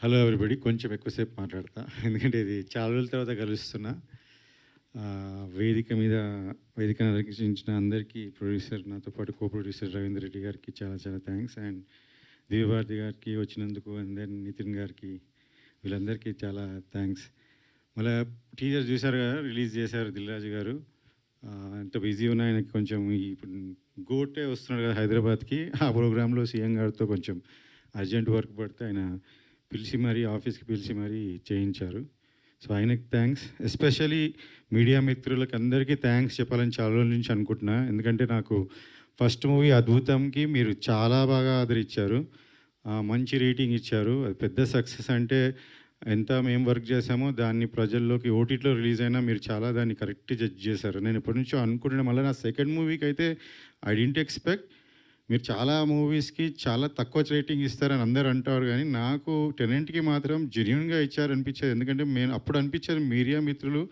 Hello everybody. కొంచెం ఎక్కువసేపు మాట్లాడతా. ఎందుకంటే ఇది చాలా రోజుల తర్వాత కలుస్తున్నా. వేదిక మీద వేదికను అలంకరించిన అందరికీ ప్రొడ్యూసర్, నాతో పాటు కో ప్రొడ్యూసర్ రవీందర్ రెడ్డి గారికి చాలా చాలా థ్యాంక్స్. అండ్ దివ్యభారతి గారికి వచ్చినందుకు, అండ్ దెన్ నితిన్ గారికి, వీళ్ళందరికీ చాలా థ్యాంక్స్. మళ్ళీ టీజర్ చూశారు కదా, రిలీజ్ చేశారు దిల్రాజు గారు. ఎంత బిజీ ఉన్నా ఆయనకి కొంచెం ఇప్పుడు గోటే వస్తున్నాడు కదా హైదరాబాద్కి, ఆ ప్రోగ్రాంలో సీఎం గారితో కొంచెం అర్జెంట్ వర్క్ పడితే ఆయన పిలిచి మరీ ఆఫీస్కి పిలిచి మరీ చేయించారు. సో ఆయనకి థ్యాంక్స్. ఎస్పెషలీ మీడియా మిత్రులకు అందరికీ థ్యాంక్స్ చెప్పాలని చాలా రోజుల నుంచి అనుకుంటున్నా. ఎందుకంటే నాకు ఫస్ట్ మూవీ అద్భుతంకి మీరు చాలా బాగా ఆదరించారు, మంచి రేటింగ్ ఇచ్చారు. అది పెద్ద సక్సెస్. అంటే ఎంత మేము వర్క్ చేసామో దాన్ని ప్రజల్లోకి ఓటీటీలో రిలీజ్ అయినా మీరు చాలా దాన్ని కరెక్ట్ జడ్జ్ చేశారు. నేను ఎప్పటి నుంచో అనుకుంటున్నా, మళ్ళీ నా సెకండ్ మూవీకి అయితే ఐ డింట్ ఎక్స్పెక్ట్ మీరు చాలా మూవీస్కి చాలా తక్కువ రేటింగ్ ఇస్తారని అందరూ అంటారు, కానీ నాకు టెనెంట్కి మాత్రం జెన్యూన్గా ఇచ్చారనిపించేది. ఎందుకంటే నేను అప్పుడు అనిపించారు మీడియా మిత్రులు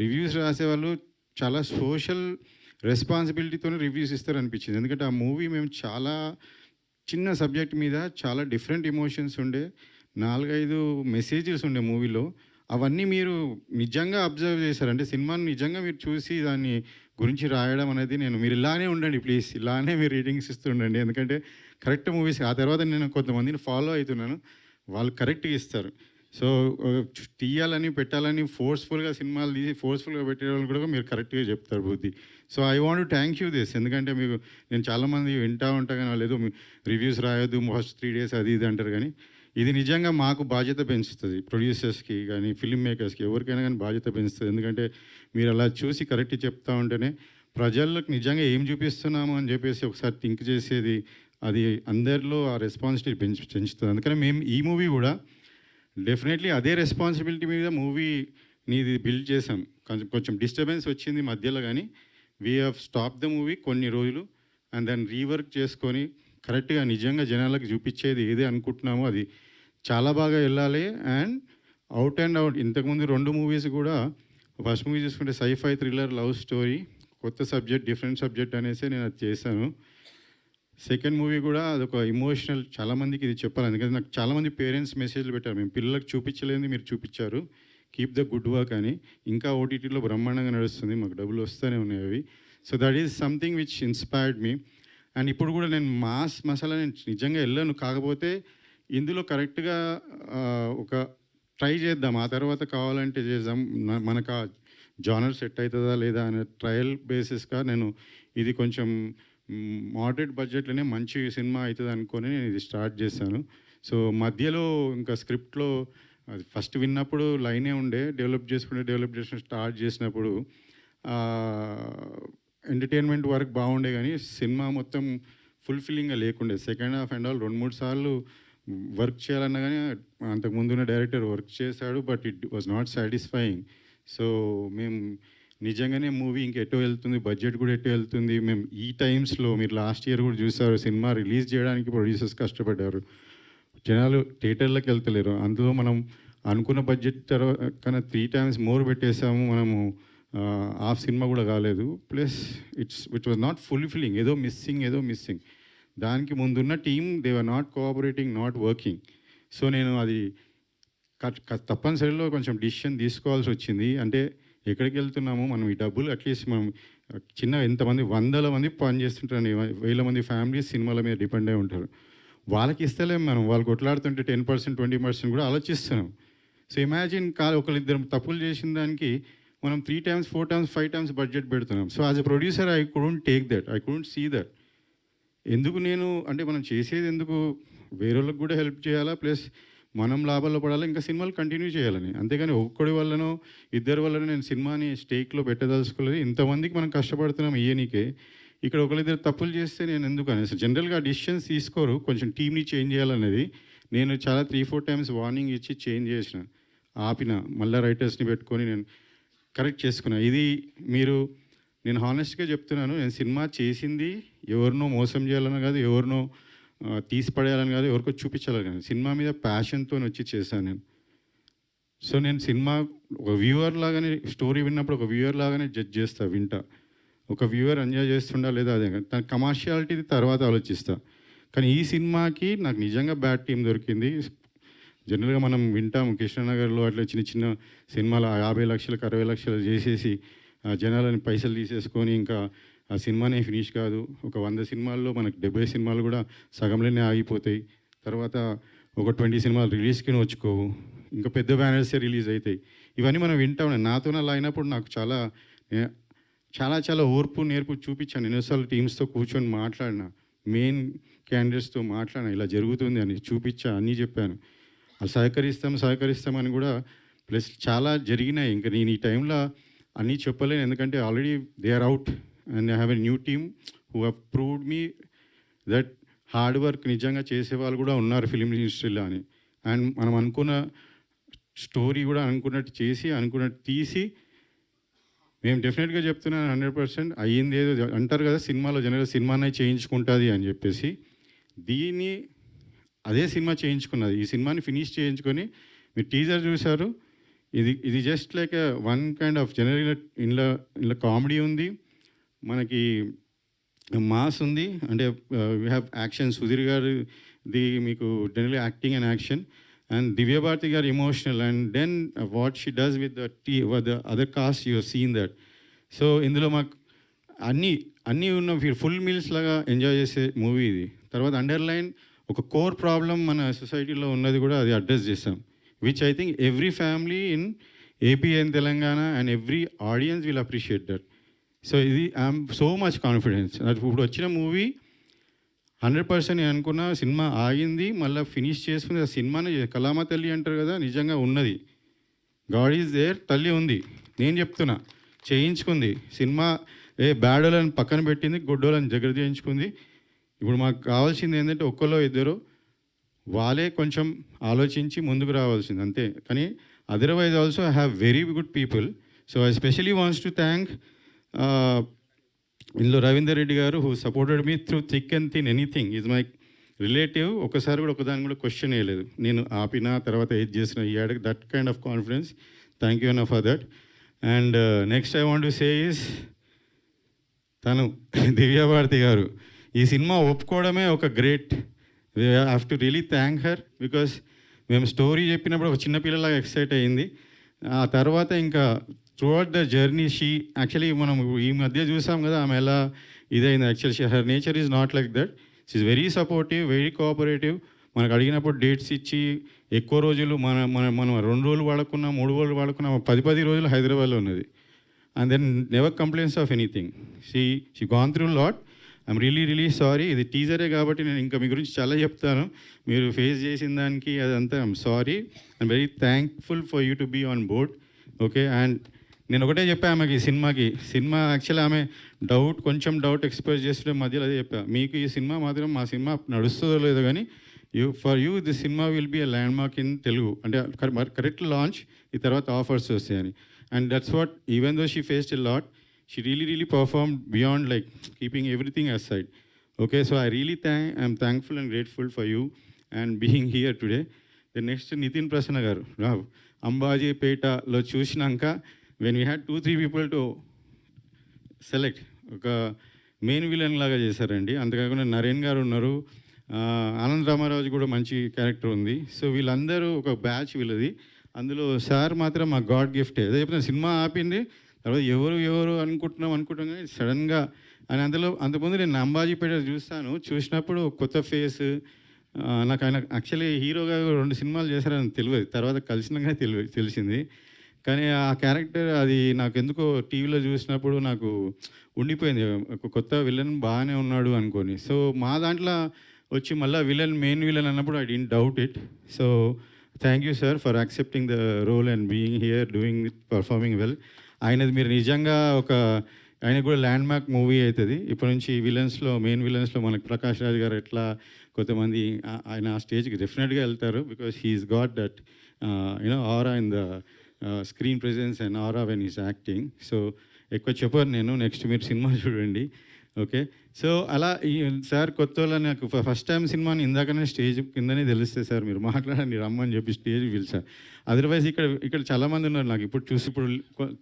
రివ్యూస్ రాసేవాళ్ళు చాలా సోషల్ రెస్పాన్సిబిలిటీతోనే రివ్యూస్ ఇస్తారనిపించింది. ఎందుకంటే ఆ మూవీ మేము చాలా చిన్న సబ్జెక్ట్ మీద చాలా డిఫరెంట్ ఎమోషన్స్ ఉండే, 4-5 మెసేజెస్ ఉండే మూవీలో. అవన్నీ మీరు నిజంగా అబ్జర్వ్ చేశారు. అంటే సినిమాని నిజంగా మీరు చూసి దాన్ని గురించి రాయడం అనేది, మీరు ఇలానే ఉండండి ప్లీజ్, ఇలానే మీరు రీడింగ్స్ ఇస్తుండండి. ఎందుకంటే కరెక్ట్ మూవీస్. ఆ తర్వాత నేను కొంతమందిని ఫాలో అవుతున్నాను, వాళ్ళు కరెక్ట్గా ఇస్తారు. సో తీయాలని పెట్టాలని ఫోర్స్ఫుల్గా సినిమాలు తీసి ఫోర్స్ఫుల్గా పెట్టే వాళ్ళు కూడా మీరు కరెక్ట్గా చెప్తారు బుద్ధి. So I want to thank you this. ఎందుకంటే మీకు నేను చాలామంది వింటా ఉంటా కానీ లేదు రివ్యూస్ రాయొద్దు ఫస్ట్ 3 days అది ఇది అంటారు, కానీ ఇది నిజంగా మాకు బాధ్యత పెంచుతుంది. ప్రొడ్యూసర్స్కి కానీ ఫిల్మ్ మేకర్స్కి ఎవరికైనా కానీ బాధ్యత పెంచుతుంది. ఎందుకంటే మీరు అలా చూసి కరెక్ట్ చెప్తా ఉంటేనే ప్రజలకు నిజంగా ఏం చూపిస్తున్నాము అని చెప్పేసి ఒకసారి థింక్ చేసేది, అది అందరిలో ఆ రెస్పాన్సిబిలిటీ పెంచుతుంది. అందుకని మేము ఈ మూవీ కూడా డెఫినెట్లీ అదే రెస్పాన్సిబిలిటీ మీద మూవీని బిల్డ్ చేసాం. కొంచెం డిస్టర్బెన్స్ వచ్చింది మధ్యలో, కానీ we have stop the movie కొన్ని రోజులు అండ్ దాన్ని రీవర్క్ చేసుకొని కరెక్ట్గా నిజంగా జనాలకు చూపించేది ఏది అనుకుంటున్నామో అది చాలా బాగా వెళ్ళాలి. అండ్ అవుట్ ఇంతకుముందు 2 మూవీస్ కూడా, ఫస్ట్ మూవీ చూసుకుంటే సైఫై థ్రిల్లర్ లవ్ స్టోరీ, కొత్త సబ్జెక్ట్ డిఫరెంట్ సబ్జెక్ట్ అనేసి నేను అది చేశాను. సెకండ్ మూవీ కూడా అదొక ఇమోషనల్. చాలామందికి ఇది చెప్పాలి, ఎందుకంటే నాకు చాలామంది పేరెంట్స్ మెసేజ్లు పెట్టారు, మేము పిల్లలకు చూపించలేని మీరు చూపించారు, కీప్ ద గుడ్ వర్క్ అని. ఇంకా ఓటీటీలో బ్రహ్మాండంగా నడుస్తుంది, మాకు డబ్బులు వస్తూనే ఉన్నాయి అవి. So that is something which inspired me. And ఇప్పుడు కూడా నేను మాస్ మసాలా నేను నిజంగా వెళ్ళాను, కాకపోతే ఇందులో కరెక్ట్గా ఒక ట్రై చేద్దాం, ఆ తర్వాత కావాలంటే చేద్దాం, మనకు ఆ జానర్ సెట్ అవుతుందా లేదా అనే ట్రయల్ బేసిస్గా నేను ఇది కొంచెం మోడరేట్ బడ్జెట్లోనే మంచి సినిమా అవుతుంది అనుకొని నేను ఇది స్టార్ట్ చేశాను. సో మధ్యలో ఇంకా స్క్రిప్ట్లో అది ఫస్ట్ విన్నప్పుడు లైనే ఉండే, డెవలప్ చేసుకుని స్టార్ట్ చేసినప్పుడు ఎంటర్టైన్మెంట్ వర్క్ బాగుండే, కానీ సినిమా మొత్తం ఫుల్ఫిల్లింగ్గా లేకుండే. సెకండ్ హాఫ్ అండ్ ఆల్ 2-3 సార్లు వర్క్ చేయాలన్నా కానీ అంతకుముందున్న డైరెక్టర్ వర్క్ చేశాడు, but it was not satisfying. So మేము నిజంగానే మూవీ ఇంకెటో వెళ్తుంది, బడ్జెట్ కూడా ఎటో వెళ్తుంది. మేము ఈ టైమ్స్లో మీరు లాస్ట్ ఇయర్ కూడా చూసారు, సినిమా రిలీజ్ చేయడానికి ప్రొడ్యూసర్స్ కష్టపడ్డారు, జనాలు థియేటర్లకు వెళ్తలేరు. అందులో మనం అనుకున్న బడ్జెట్ కన్నా 3 times మోర్ పెట్టేసాము మనము. హాఫ్ సినిమా కూడా కాలేదు. Plus it was not fulfilling, ఏదో మిస్సింగ్. దానికి ముందున్న team they were not cooperating, not working. So నేను అది తప్పనిసరిలో కొంచెం డిసిషన్ తీసుకోవాల్సి వచ్చింది. అంటే ఎక్కడికి వెళ్తున్నామో మనం ఈ డబ్బులు అట్లీస్ట్ మనం చిన్న ఎంతమంది 100 మంది పని చేస్తుంటారు, 1000 మంది ఫ్యామిలీస్ సినిమాల మీద డిపెండ్ అయి ఉంటారు, వాళ్ళకి ఇస్తలేము మనం. వాళ్ళు కొట్లాడుతుంటే 10%, 20% కూడా ఆలోచిస్తున్నాం. సో ఇమాజిన్ ఒకరిద్దరు తప్పులు చేసిన దానికి మనం 3 times, 4 times, 5 times బడ్జెట్ పెడుతున్నాం. So as a producer I couldn't take that, I couldn't see that. ఎందుకు నేను అంటే మనం చేసేది ఎందుకు వేరే వాళ్ళకి కూడా హెల్ప్ చేయాలా, ప్లస్ మనం లాభాల్లో పడాలా, ఇంకా సినిమాలు కంటిన్యూ చేయాలని. అంతేగాని ఒక్కడి వల్లనో ఇద్దరి వల్లనో నేను సినిమాని స్టేక్లో పెట్టదలుచుకోలేదు. ఇంతమందికి మనం కష్టపడుతున్నాం ఇయ్యనికే, ఇక్కడ ఒకరిద్దరు తప్పులు చేస్తే నేను ఎందుకు అనేసి జనరల్గా డిసిషన్స్ తీసుకోరు, కొంచెం టీమ్ని చేంజ్ చేయాలనేది. నేను చాలా 3-4 times వార్నింగ్ ఇచ్చి చేంజ్ చేసిన, ఆపిన, మళ్ళీ రైటర్స్ని పెట్టుకొని నేను కరెక్ట్ చేసుకున్నా. ఇది నేను హానెస్ట్గా చెప్తున్నాను, నేను సినిమా చేసింది ఎవరినో మోసం చేయాలని కాదు, ఎవరినో తీసిపడేయాలని కాదు, ఎవరికో చూపించాలని కాదు, సినిమా మీద ప్యాషన్తో వచ్చి చేశాను నేను. సో నేను సినిమా ఒక వ్యూవర్ లాగానే, స్టోరీ విన్నప్పుడు ఒక వ్యూవర్ లాగానే జడ్జ్ చేస్తా, వింటా. ఒక వ్యూవర్ ఎంజాయ్ చేస్తుండా లేదా అదే, తన కమర్షియాలిటీ తర్వాత ఆలోచిస్తా. కానీ ఈ సినిమాకి నాకు నిజంగా బ్యాడ్ టీం దొరికింది. జనరల్గా మనం వింటాం కృష్ణనగర్లో అట్లా చిన్న చిన్న సినిమాలు 50 లక్షలకు 60 లక్షలు చేసేసి జనాలని పైసలు తీసేసుకొని ఇంకా ఆ సినిమానే ఫినిష్ కాదు. ఒక 100 సినిమాల్లో మనకు 70 సినిమాలు కూడా సగంలోనే ఆగిపోతాయి. తర్వాత ఒక 20 సినిమాలు రిలీజ్కి వచ్చుకోవు, ఇంకా పెద్ద బ్యానర్సే రిలీజ్ అవుతాయి. ఇవన్నీ మనం వింటా ఉన్నాం. నాతో అలా అయినప్పుడు నాకు చాలా చాలా చాలా ఓర్పు నేర్పు చూపించాను. ఎన్నోసార్లు టీమ్స్తో కూర్చొని మాట్లాడిన, మెయిన్ క్యాండిడేట్స్తో మాట్లాడిన, ఇలా జరుగుతుంది అని చూపించా, అన్నీ చెప్పాను. అది సహకరిస్తామని కూడా ప్లస్ చాలా జరిగినాయి. ఇంకా నేను ఈ టైంలో అన్నీ చెప్పలేను, ఎందుకంటే already they are out and I have a new team who have proved me that hard work నిజంగా చేసే వాళ్ళు కూడా ఉన్నారు ఫిలిం ఇండస్ట్రీలో అని. అండ్ మనం అనుకున్న స్టోరీ కూడా అనుకున్నట్టు చేసి అనుకున్నట్టు తీసి మేము డెఫినెట్గా చెప్తున్నాను 100% అయ్యింది. ఏదో అంటారు కదా సినిమాలో జనరల్గా సినిమానే చేయించుకుంటుంది అని చెప్పేసి, దీన్ని అదే సినిమా చేయించుకున్నది. ఈ సినిమాని ఫినిష్ చేయించుకొని మీరు టీజర్ చూశారు. ఇది just like one kind of జనరల్గా ఇందులో కామెడీ ఉంది, మనకి మాస్ ఉంది, అంటే we have action. Sudheer garu మీకు general acting and action, and Divya Bharathi garu emotional, and then what she does with the other cast you seen that. So ఇందులో మాకు అన్నీ ఉన్న ఫుల్ మీల్స్ లాగా ఎంజాయ్ చేసే మూవీ ఇది. తర్వాత అండర్లైన్ ఒక కోర్ ప్రాబ్లం మన సొసైటీలో ఉన్నది కూడా అది అడ్రస్ చేస్తాం, which I think every family in AP and Telangana and every audience will appreciate that. So ఇది ఐఎమ్ సో మచ్ కాన్ఫిడెన్స్. ఇప్పుడు వచ్చిన మూవీ 100% నేను అనుకున్న సినిమా ఆగింది, మళ్ళీ ఫినిష్ చేసుకుని ఆ సినిమాని కలామా తల్లి అంటారు కదా, నిజంగా ఉన్నది. గాడ్ ఈజ్ దేర్, తల్లి ఉంది. నేను చెప్తున్నా చేయించుకుంది సినిమా. బ్యాడోళ్ళని పక్కన పెట్టింది, గుడ్డోళ్ళని దగ్గర చేయించుకుంది. ఇప్పుడు మాకు కావాల్సింది ఏంటంటే ఒక్కలో ఇద్దరు వాళ్ళే కొంచెం ఆలోచించి ముందుకు రావాల్సింది అంతే. కానీ otherwise also I have very good people. So I especially wants to thank ఇందులో రవీందర్ రెడ్డి గారు who supported me through thick and thin anything. Is my relative. ఒకసారి కూడా ఒకదాన్ని కూడా క్వశ్చన్ వేయలేదు, నేను ఆపిన తర్వాత ఏది చేసిన. ఈ add that kind of confidence. Thank you అన్న for that. And next I want to say is తను దివ్య భారతి గారు ఈ సినిమా ఒప్పుకోవడమే ఒక great. We have to really thank her, because మేము స్టోరీ చెప్పినప్పుడు ఒక చిన్నపిల్లలాగా ఎక్సైట్ అయ్యింది. ఆ తర్వాత ఇంకా throughout the journey she actually మనం ఈ మధ్య చూసాం కదా ఆమె ఎలా ఇదైంది. Actually her nature is not like that. She is very supportive, very cooperative. మనకు అడిగినప్పుడు డేట్స్ ఇచ్చి ఎక్కువ రోజులు మనం 2 రోజులు వాడుకున్నా 3 రోజులు వాడుకున్నా 10 రోజులు హైదరాబాద్లో ఉన్నది. And then never complaints of anything. She gone through lot. I'm really sorry. ఇది టీజరే కాబట్టి నేను ఇంకా మీ గురించి చాలా చెప్తాను, మీరు ఫేస్ చేసిన దానికి అదంతా. I'm sorry. I'm very thankful for you to be on board. Okay. And నేను ఒకటే చెప్పా ఆమెకి సినిమా యాక్చువల్లీ ఆమె కొంచెం డౌట్ ఎక్స్ప్రెస్ చేస్తుంటే మధ్యలో అదే చెప్పా, మీకు ఈ సినిమా మాత్రం మా సినిమా నడుస్తుందో లేదో కానీ for you this cinema will be a landmark in Telugu. అంటే కరెక్ట్ లాంచ్, ఈ తర్వాత ఆఫర్స్ వస్తాయని. And that's what even though she faced a lot, she really performed beyond like keeping everything aside. Okay, so I'm thankful and grateful for you and being here today. The next Nitin Prasanna garu Rav Ambaji Peta lo chusinaanka when we had 2-3 people to select oka main villain laga chesarandi. అంతేకాకుండా నరేన్ గారు ఉన్నారు, ఆనంద్ రామారాజు కూడా మంచి character ఉంది. So వీళ్ళందరూ ఒక batch వీళ్ళది. అందులో సార్ మాత్రం మా గాడ్ గిఫ్టే. అదే చెప్తున్నా, సినిమా ఆపింది తర్వాత ఎవరు అనుకుంటున్నాం కానీ సడన్గా అని అంతకుముందు నేను అంబాజీపేట చూసినప్పుడు కొత్త ఫేస్ నాకు. ఆయన యాక్చువల్లీ హీరోగా 2 సినిమాలు చేశారని తెలియదు, తర్వాత కలిసినాక తెలిసింది. కానీ ఆ క్యారెక్టర్ అది నాకు ఎందుకో టీవీలో చూసినప్పుడు నాకు ఉండిపోయింది, కొత్త విలన్ బాగానే ఉన్నాడు అనుకొని. సో మా దాంట్లో వచ్చి మళ్ళీ మెయిన్ విలన్ అన్నప్పుడు I didn't doubt it. So thank you sir for accepting the role and being here doing it, performing well. ఆయనది మీరు నిజంగా ఆయన కూడా ల్యాండ్ మార్క్ మూవీ అవుతుంది. ఇప్పటి నుంచి మెయిన్ విలన్స్లో మనకు ప్రకాష్ రాజ్ గారు ఎట్లా కొంతమంది ఆయన ఆ స్టేజ్కి డెఫినెట్గా వెళ్తారు, because he's got that aura in the screen presence and aura when is acting. So ఎక్కువ చెప్పారు నేను, నెక్స్ట్ మీరు సినిమా చూడండి. ఓకే. సో అలా ఈ సార్ కొత్త నాకు ఫస్ట్ టైం సినిమాని ఇందాకనే స్టేజ్ కిందనే తెలిస్తే సార్ మీరు మాట్లాడండి రమ్మని చెప్పి స్టేజ్ పిలిచారు. అదర్వైజ్ ఇక్కడ చాలామంది ఉన్నారు నాకు ఇప్పుడు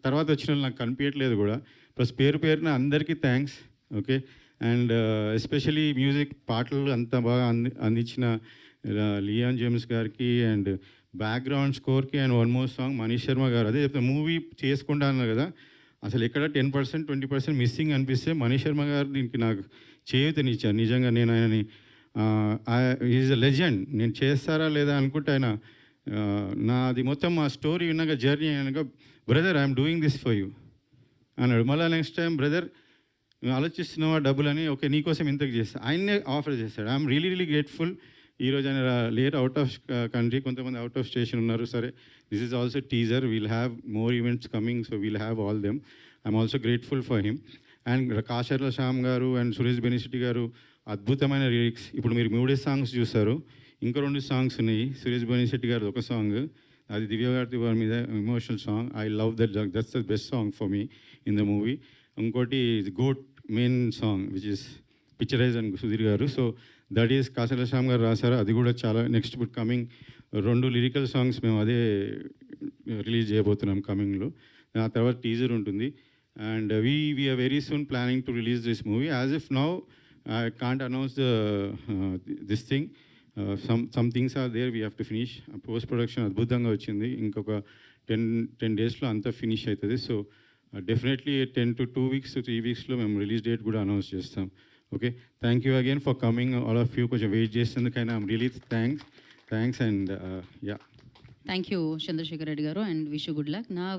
తర్వాత వచ్చిన వాళ్ళు నాకు కనిపించట్లేదు కూడా. ప్లస్ పేరున అందరికీ thanks. Okay. And especially music పాటలు అంత బాగా అందించిన లియాన్ జేమ్స్ గారికి అండ్ బ్యాక్గ్రౌండ్ స్కోర్కి and one more song Manish Sharma garu. అదే చెప్తాను, మూవీ చేసుకుంటా అన్నారు కదా, అసలు ఎక్కడ 10% 20% మిస్సింగ్ అనిపిస్తే మనీష్ శర్మ గారు దీనికి నాకు చేయూతనిచ్చారు. నిజంగా నేను ఆయనని ఈజ్ అ లెజెండ్. నేను చేస్తారా లేదా అనుకుంటే ఆయన నాది మొత్తం మా స్టోరీ విన్నాక జర్నీ అయినాక, brother I'm doing this for you అన్నాడు. మళ్ళీ నెక్స్ట్ టైం, బ్రదర్ నువ్వు ఆలోచిస్తున్నావా డబ్బులని, ఓకే నీకోసం ఇంతకు చేస్తా, ఆయన్నే ఆఫర్ చేస్తాడు. I'm really grateful. ఈరోజు ఆయన లేట్ అవుట్ ఆఫ్ కంట్రీ, కొంతమంది అవుట్ ఆఫ్ స్టేషన్ ఉన్నారు. సరే, this is also teaser, we'll have more events coming, so we'll have all them. I'm also grateful for him. And Kasarla Shyam garu and Suresh బెనిశెట్టి గారు అద్భుతమైన lyrics. ఇప్పుడు మీరు 3 songs చూస్తారు, ఇంకా 2 సాంగ్స్ ఉన్నాయి. సురేష్ బెనిశెట్టి గారు ఒక సాంగ్, అది దివ్య గారి వారి మీద emotional song. I love that's the best song for me in the movie. ఇంకోటి GOAT main song which is picturise and Sudheer garu. So that is Kasarla Shyam garu రాశారు. అది కూడా చాలా నెక్స్ట్ ఇప్పుడు కమింగ్ 2 లిరికల్ సాంగ్స్ మేము అదే రిలీజ్ చేయబోతున్నాం కమింగ్లో. ఆ తర్వాత టీజర్ ఉంటుంది. And we are very soon planning to release this movie. As if now I can't announce this thing. Some things are there, we have to finish. Post production అద్భుతంగా వచ్చింది. ఇంకొక 10 డేస్లో అంతా ఫినిష్ అవుతుంది. So definitely 10 to 2 weeks to 3 weeksలో మేము release date కూడా announce చేస్తాం. Okay, thank you again for coming all of you. కొంచెం వెయిట్ చేసేందుకైనా I'm really thanks and yeah. Thank you, Chandrasekhar Reddy garu, and wish you good luck. Now,